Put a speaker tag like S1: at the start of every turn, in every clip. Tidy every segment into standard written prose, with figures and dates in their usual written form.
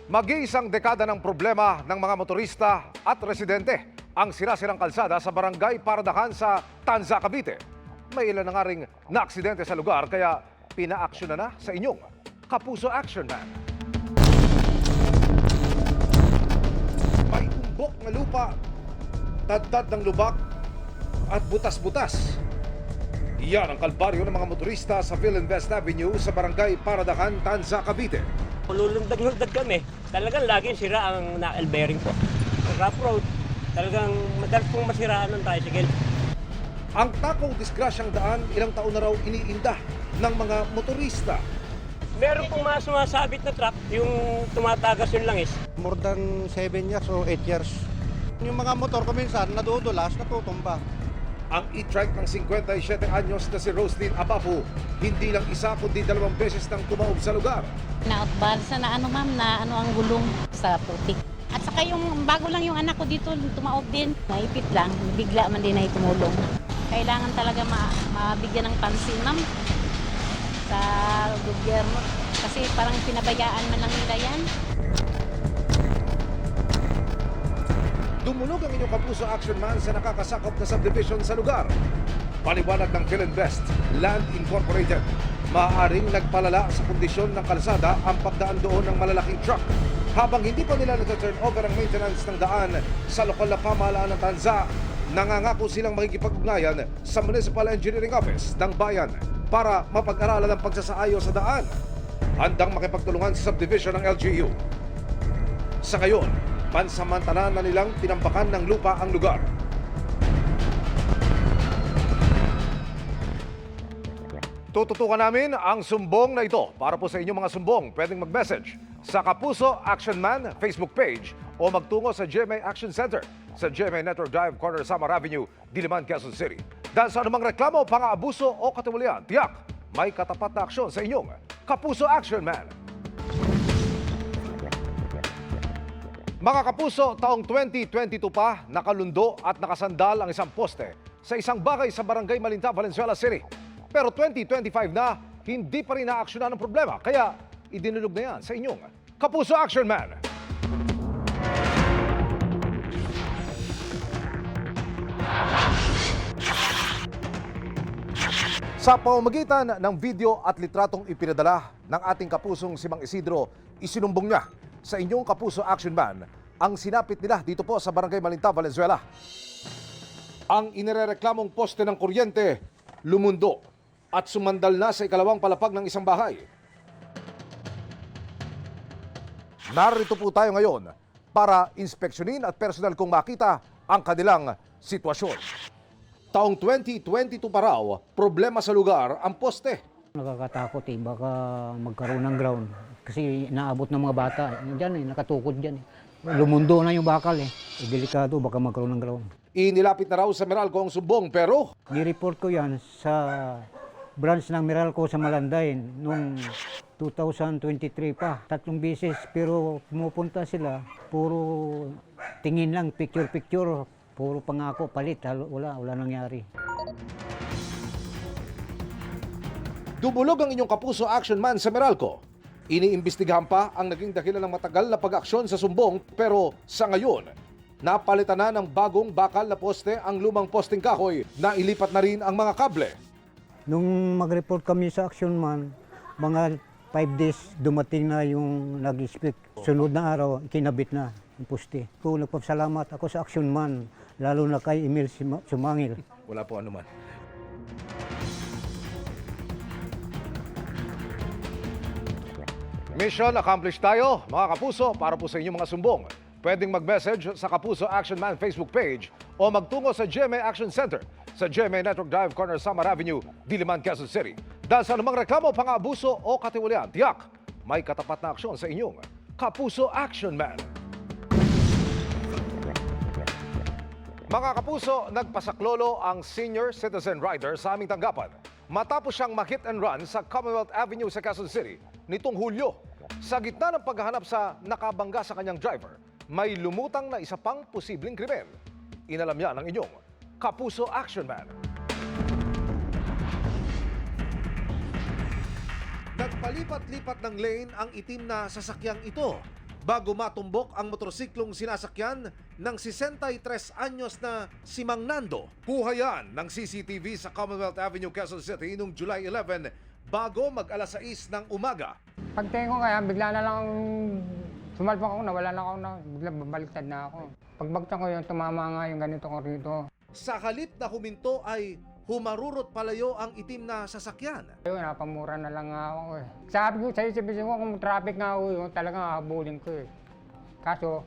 S1: Mag-iisang dekada ng problema ng mga motorista at residente ang sira-sirang kalsada sa barangay Paradakan sa Tanza, Cavite. May ilan na nga ring naaksidente sa lugar kaya pinaaksyon na sa inyong Kapuso Action Man. May umbok na lupa, tadtad ng lubak at butas-butas. Iyan ang kalbaryo ng mga motorista sa Philinvest Avenue sa barangay Paradakan, Tanza, Cavite.
S2: Lulundag-lundag kami. Talagang laging sira ang knuckle bearing po. Sa rough road, talagang madalas pong masiraan ng tricycle.
S1: Ang takong disgrasyang daan ilang taon na raw iniinda ng mga motorista.
S2: Meron pong mga sumasabit na truck, yung tumatagas yung langis.
S3: More than 7 years o 8 years. Yung mga motor ko minsan nadudulas, natutumba.
S1: Ang e-trike ng 57 anyos na si Roslyn Abafu, hindi lang isa kundi 2 beses nang tumaob sa lugar.
S4: Na-outbalsa na ano ma'am, na ano ang gulong sa putik. At saka yung bago lang yung anak ko dito, tumaob din. Naipit lang, bigla man din ay tumulong. Kailangan talaga mabigyan ng pansin ma'am sa gobyerno. Kasi parang pinabayaan man lang nila yan.
S1: Dumulog ang inyong Kapuso Action Man sa nakakasakop na subdivision sa lugar. Paliwanag ng Philinvest Land Incorporated, maaaring nagpalala sa kondisyon ng kalsada ang pagdaan doon ng malalaking truck. Habang hindi pa nila nata-turn over ang maintenance ng daan sa lokal na pamahalaan ng Tanza, nangangako silang makikipag-ugnayan sa Municipal Engineering Office ng bayan para mapag-aralan ang pagsasaayos sa daan. Handang makipagtulungan sa subdivision ng LGU. Sa ngayon, pansamantala na nilang tinampakan ng lupa ang lugar. Tututukan namin ang sumbong na ito. Para po sa inyong mga sumbong, pwedeng mag-message sa Kapuso Action Man Facebook page o magtungo sa GMA Action Center sa GMA Network Drive, corner Samar Avenue, Diliman, Quezon City. Dahil sa anumang reklamo, pang-aabuso o katiwalian, tiyak may katapat na aksyon sa inyong Kapuso Action Man. Mga kapuso, taong 2022 pa, nakalundo at nakasandal ang isang poste sa isang bahay sa Barangay Malinta, Valenzuela City. Pero 2025 na, hindi pa rin naaksyonan ang problema. Kaya idinulog na yan sa inyong Kapuso Action Man. Sa pamamagitan ng video at litratong ipinadala ng ating kapusong si Mang Isidro, isinumbong niya sa inyong Kapuso Action Man ang sinapit nila dito po sa Barangay Malinta, Valenzuela. Ang inirereklamong poste ng kuryente lumundo at sumandal na sa ikalawang palapag ng isang bahay. Narito po tayo ngayon para inspeksyonin at personal kong makita ang kanilang sitwasyon. Taong 2022 pa raw, problema sa lugar ang poste.
S5: Nakakatakot baka magkaroon ng ground. Kasi naabot ng mga bata. Diyan nakatukod diyan. Lumundo na yung bakal delikado, baka magkaroon ng ground.
S1: Inilapit na raw sa Meralco ang sumbong pero
S5: Ni-report ko yan sa branch ng Meralco sa Malanday noong 2023 pa. 3 beses pero pumupunta sila, puro tingin lang, picture-picture, puro pangako, palit, wala nangyari.
S1: dumulog ang inyong Kapuso Action Man sa Meralco. Iniimbestigahan pa ang naging dahilan ng matagal na pag-aksyon sa sumbong pero sa ngayon, napalitan na ng bagong bakal na poste ang lumang posting kahoy na ilipat na rin ang mga kable.
S5: Nung mag-report kami sa Action Man, mga 5 days dumating na yung nag-speak. Sunod na araw, kinabit na yung poste. Kung nagpapasalamat ako sa Action Man, lalo na kay Emil Sumangil.
S1: Wala po anuman. Mission accomplished tayo, mga kapuso, para po sa inyong mga sumbong. Pwedeng mag-message sa Kapuso Action Man Facebook page o magtungo sa GMA Action Center sa GMA Network Drive, corner Samar Avenue, Diliman, Quezon City. Dahil sa anumang reklamo, pang-aabuso o katiwalian, tiyak may katapat na aksyon sa inyong Kapuso Action Man. Mga kapuso, nagpasaklolo ang senior citizen rider sa aming tanggapan matapos siyang ma-hit and run sa Commonwealth Avenue sa Quezon City nitong Hulyo. Sa gitna ng paghahanap sa nakabangga sa kanyang driver, may lumutang na isa pang posibleng krimen. Inalam niya ng inyong Kapuso Action Man. Nagpalipat-lipat ng lane ang itim na sasakyang ito. bago matumbok ang motorsiklong sinasakyan ng 63 anyos na si Mang Nando. Kuha yan ng CCTV sa Commonwealth Avenue, Quezon City noong July 11 bago mag-alas 6 ng umaga.
S6: Pagtingin ko kaya, bigla na lang sumalpak ako, nawala na ako, bigla babaliktad na ako. Pagbagtan ko yun, tumama nga yung ganito ko rito.
S1: Sa halip na huminto ay humarurot palayo ang itim na sasakyan.
S6: Ayun, napamura na lang nga ako eh. Sabi ko sa isip-isip ko, kung traffic nga ako yun, talagang hahabulin ko eh. Kaso,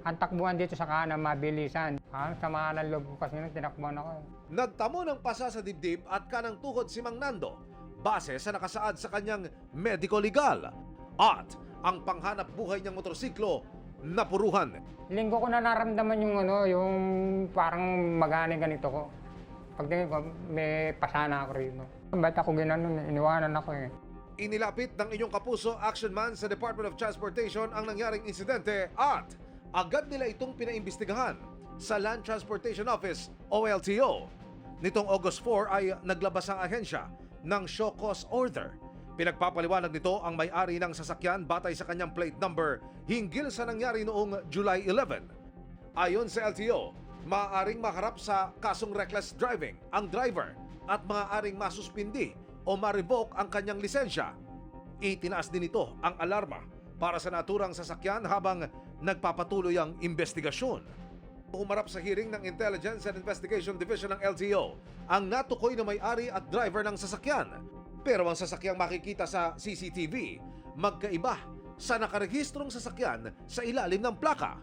S6: ang takbuhan dito sa kanan, mabilisan. Samahan ng loob ko kasi nung tinakbuhan ako eh.
S1: Nagtamo ng pasa sa dibdib at kanang tuhod si Mang Nando base sa nakasaad sa kanyang medico legal. At ang panghanap buhay niyang motorsiklo napuruhan.
S6: Linggo ko na naramdaman yung yung parang magana ganito ko. Pagtingin ko, may pasana ako rito. Ba't ako ginanon, iniwanan ako eh.
S1: Inilapit ng inyong kapuso action man sa Department of Transportation ang nangyaring insidente at agad nila itong pinaimbestigahan sa Land Transportation Office o LTO. Nitong August 4 ay naglabas ang ahensya ng show cause order. Pinagpapaliwanag nito ang may-ari ng sasakyan batay sa kanyang plate number hinggil sa nangyari noong July 11. Ayon sa LTO, maaaring maharap sa kasong reckless driving ang driver at maaaring masuspindi o ma-revoke ang kanyang lisensya. Itinaas din ito ang alarma para sa naturang sasakyan habang nagpapatuloy ang investigasyon. Humarap sa hearing ng Intelligence and Investigation Division ng LTO ang natukoy na may-ari at driver ng sasakyan. Pero ang sasakyang makikita sa CCTV, magkaiba sa nakarehistrong sasakyan sa ilalim ng plaka.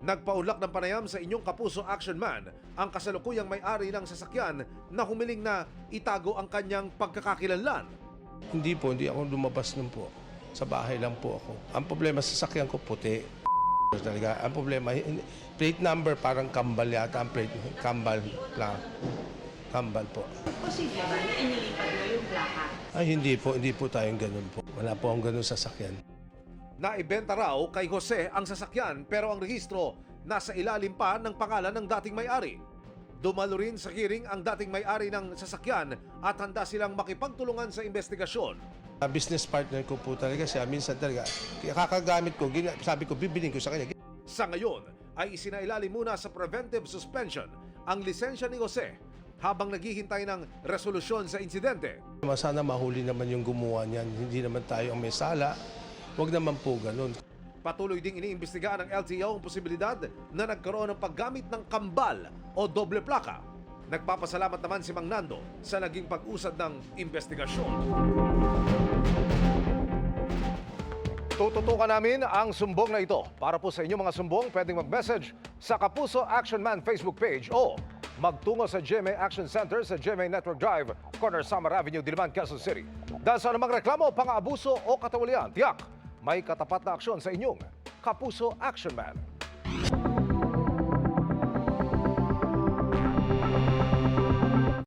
S1: Nagpaulak ng panayam sa inyong kapuso action man ang kasalukuyang may-ari ng sasakyan na humiling na itago ang kanyang pagkakakilanlan.
S7: Hindi ako lumabas nun po. Sa bahay lang po ako. Ang problema sa sasakyan ko puti. Talaga. Ang problema, plate number parang kambal yata. Ang plate, kambal lang. Kambal po.
S8: Posible ba na inilipat mo yung plaka?
S7: Ay, hindi po tayong ganun po. Wala po akong ganun sasakyan.
S1: Naibenta raw kay Jose ang sasakyan pero ang rehistro nasa ilalim pa ng pangalan ng dating may-ari. Dumalo rin sa hearing ang dating may-ari ng sasakyan at handa silang makipagtulungan sa investigasyon.
S7: Business partner ko po talaga siya. Minsan talaga, kakagamit ko, sabi ko, bibilin ko sa kanya.
S1: Sa ngayon ay isinailalim muna sa preventive suspension ang lisensya ni Jose habang naghihintay ng resolusyon sa insidente.
S7: Sana mahuli naman yung gumawa niyan. Hindi naman tayo ang may sala. Huwag naman po ganun.
S1: Patuloy ding iniimbestigahan ng LTO ang posibilidad na nagkaroon ng paggamit ng kambal o doble plaka. Nagpapasalamat naman si Mang Nando sa naging pag-usad ng investigasyon. Tututukan namin ang sumbong na ito. Para po sa inyong mga sumbong, pwedeng mag-message sa Kapuso Action Man Facebook page o magtungo sa GMA Action Center sa GMA Network Drive, Corner Summer Avenue, Diliman, Quezon City. Dahil sa anumang reklamo, pang-aabuso o katawalian, tiyak, may katapat na aksyon sa inyong Kapuso Action Man.